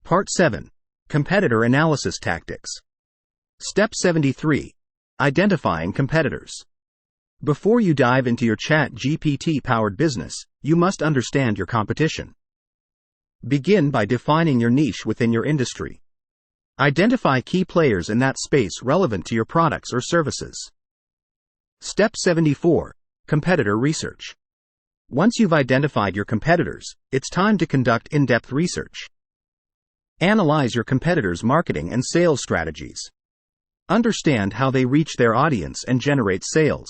Part 7. Competitor Analysis Tactics. Step 73. Identifying competitors. Before you dive into your ChatGPT-powered business, you must understand your competition. Begin by defining your niche within your industry. Identify key players in that space relevant to your products or services. Step 74. Competitor Research. Once you've identified your competitors, it's time to conduct in-depth research. Analyze your competitors' marketing and sales strategies. Understand how they reach their audience and generate sales.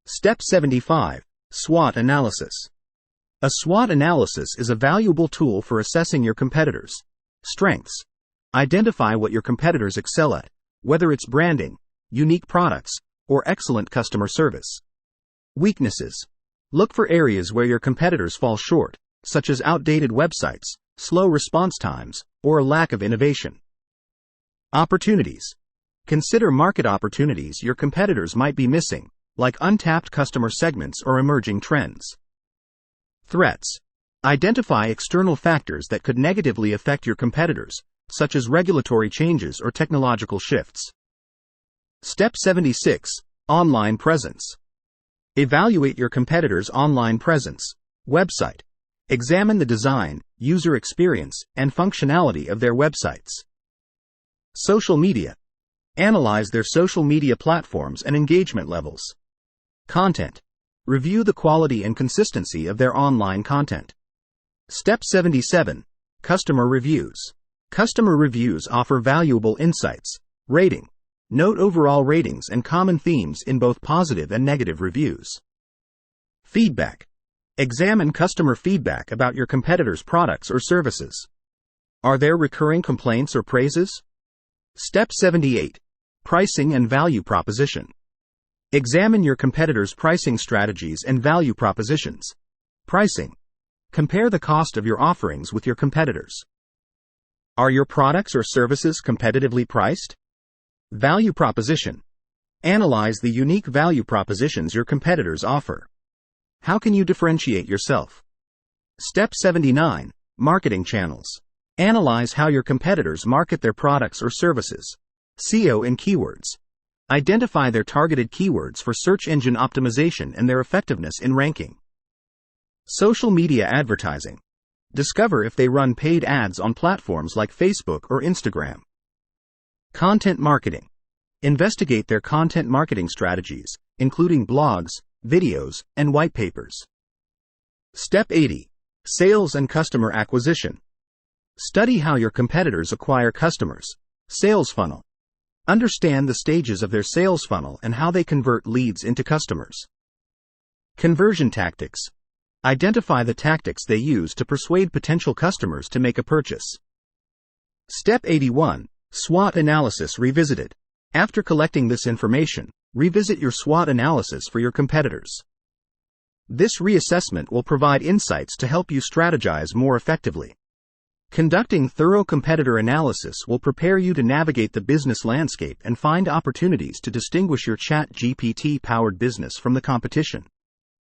Step 75. SWOT Analysis. A SWOT analysis is a valuable tool for assessing your competitors' strengths. Identify what your competitors excel at, whether it's branding, unique products, or excellent customer service. Weaknesses. Look for areas where your competitors fall short, such as outdated websites, slow response times, or a lack of innovation. Opportunities. Consider market opportunities your competitors might be missing, like untapped customer segments or emerging trends. Threats. Identify external factors that could negatively affect your competitors, such as regulatory changes or technological shifts. Step 76. Online Presence. Evaluate your competitors' online presence, website. Examine the design, user experience, and functionality of their websites. Social media. Analyze their social media platforms and engagement levels. Content. Review the quality and consistency of their online content. Step 77. Customer Reviews. Customer reviews offer valuable insights. Rating. Note overall ratings and common themes in both positive and negative reviews. Feedback. Examine customer feedback about your competitors' products or services. Are there recurring complaints or praises? Step 78. Pricing and Value Proposition. Examine your competitors' pricing strategies and value propositions. Pricing. Compare the cost of your offerings with your competitors. Are your products or services competitively priced? Value Proposition. Analyze the unique value propositions your competitors offer. How can you differentiate yourself? Step 79. Marketing Channels. Analyze how your competitors market their products or services. SEO and keywords. Identify their targeted keywords for search engine optimization and their effectiveness in ranking. Social media advertising. Discover if they run paid ads on platforms like Facebook or Instagram. Content marketing. Investigate their content marketing strategies, including blogs, videos, and white papers. Step 80. Sales and Customer Acquisition. Study how your competitors acquire customers. Sales funnel. Understand the stages of their sales funnel and how they convert leads into customers. Conversion tactics. Identify the tactics they use to persuade potential customers to make a purchase. Step 81. SWOT Analysis Revisited. After collecting this information, revisit your SWOT analysis for your competitors. This reassessment will provide insights to help you strategize more effectively. Conducting thorough competitor analysis will prepare you to navigate the business landscape and find opportunities to distinguish your ChatGPT-powered business from the competition.